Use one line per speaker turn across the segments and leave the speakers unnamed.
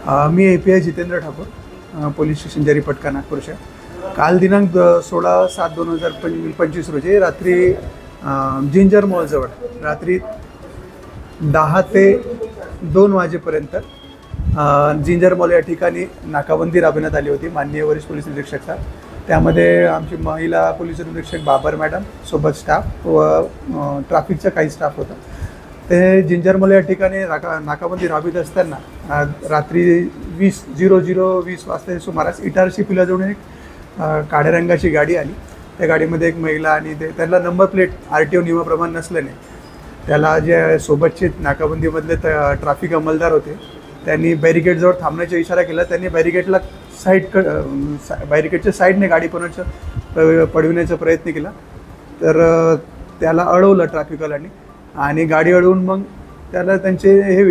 मी API Jitendra Thakur, police station Jaripatka Nagpur शहर। काल दिनांक 16/7/2025 रोजी रात्री जिंजर मॉलजवळ रात्री 10 ते 2 वाजेपर्यंत जिंजर मॉल या ठिकाणी नाकाबंदी राबविण्यात आली होती माननीय वरिष्ठ पोलीस निरीक्षक सर। त्यामध्ये आमची महिला पोलीस निरीक्षक बाबर मॅडम सोबत स्टाफ व ट्रॅफिकचा काही स्टाफ होता। ते जिंजर मॉल या ठिकाणी नाकाबंदी राबवित असताना रात्री 20:20 वाजता सुमारास इटारसी पुलाजवळून एक काळ्या रंगाची गाडी आली। त्या गाडीमध्ये एक महिला आणि त्याला नंबर प्लेट RTO नियमाप्रमाणे नसल्याने त्याला जे सोबतचे नाकाबंदीमधले ट्रॅफिक अंमलदार होते त्यांनी बॅरिकेडजवळ थांबण्याचा इशारा केला। त्यांनी बॅरिकेडला बॅरिकेडच्या साईडने गाडी पळविण्याचा प्रयत्न केला, तर त्याला अडवलं ट्रॅफिकवाल्यांनी आणि गाडी अडवून मग त्याला त्यांचे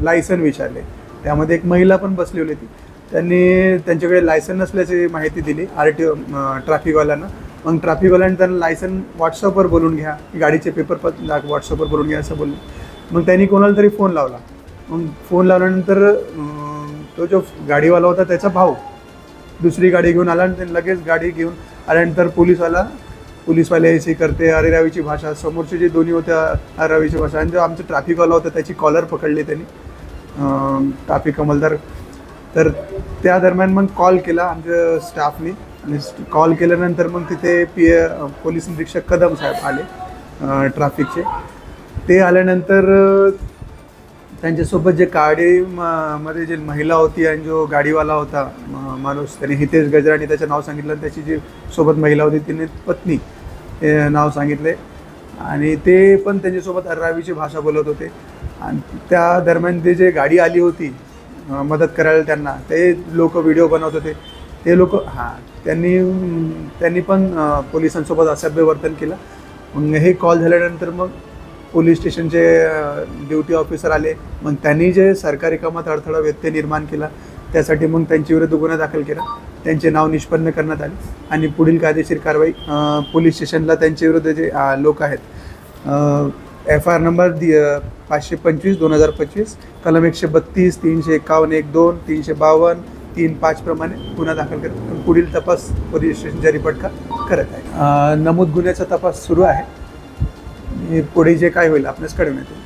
लायसन विचारले। त्यामध्ये एक महिला पण बसलेली होती। त्यांनी त्यांच्याकडे लायसन नसल्याची माहिती दिली RTO ट्रॅफिकवाल्यांना। मग ट्रॅफिकवाल्यांनी त्यांना लायसन व्हॉट्सअपवर बोलून घ्या, गाडीचे पेपर व्हॉट्सअपवर बोलून घ्या असं बोलले। मग त्यांनी कोणाला तरी फोन लावला। मग फोन लावल्यानंतर तो जो गाडीवाला होता त्याचा भाऊ दुसरी गाडी घेऊन आला आणि त्यांनी लगेच गाडी घेऊन आल्यानंतर पोलीसवाले ऐसी करते अरेरावीची भाषा, समोरचे जे दोन्ही होत्या अरेरावीची भाषा, आणि जो आमचा ट्रॅफिकवाला होता त्याची कॉलर पकडली त्यांनी ट्रॅफिक अंमलदार। तर त्या दरम्यान मग कॉल केला आमच्या स्टाफने आणि कॉल केल्यानंतर मग तिथे पोलीस निरीक्षक कदम साहेब आले ट्रॅफिकचे। ते आल्यानंतर त्यांच्यासोबत जे मध्ये जी महिला होती आणि जो गाडीवाला होता माणूस त्याने हितेश गजराणी त्याचं नाव सांगितलं, त्याची जी सोबत महिला होती तिने पत्नी हे नाव सांगितले आणि ते पण त्यांच्यासोबत अरेरावीची भाषा बोलत होते। आणि त्या दरम्यान ते जे गाडी आली होती मदत करायला त्यांना ते लोक व्हिडिओ बनवत होते। ते लोक त्यांनी पण पोलिसांसोबत असभ्य वर्तन केलं। मग हे कॉल झाल्यानंतर मग पोलीस स्टेशनचे ड्युटी ऑफिसर आले। मग त्यांनी जे सरकारी कामात अडथळा व्यत्यय निर्माण केला त्यासाठी मग त्यांच्या विरुद्ध गुन्हा दाखल केला, त्यांचे नाव निष्पन्न करण्यात आले आणि पुढील कायदेशीर कारवाई पोलीस स्टेशनला त्यांच्या विरुद्ध जे लोक आहेत FIR नंबर 525/2025 कलम 132 351 1-2 352 3-5 प्रमाणे गुन्हा दाखल करत पुढील तपास पोलीस स्टेशन जरीपटका करत आहे। नमूद गुन्ह्याचा तपास सुरू आहे। पुढे जे काय होईल आपल्यास कळवण्यात येईल।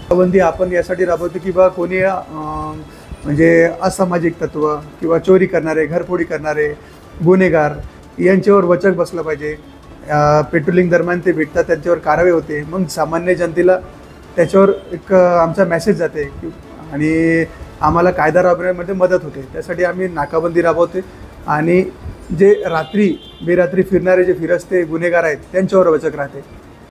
नाकाबंदी आपण यासाठी राबवतो की बा कोणी म्हणजे असामाजिक तत्व किंवा चोरी करणारे, घरफोडी करणारे, गुन्हेगार यांच्यावर वचक बसलं पाहिजे। पेट्रोलिंग दरम्यान ते भेटतात त्यांच्यावर कारवाई होते, मग सामान्य जनतेला त्याच्यावर एक आमचा मेसेज जाते आणि आम्हाला कायदा राबवण्यामध्ये मदत होते। त्यासाठी आम्ही नाकाबंदी राबवते आणि जे बेरात्री फिरणारे जे फिरस्ते गुन्हेगार आहेत त्यांच्यावर वचक राहते।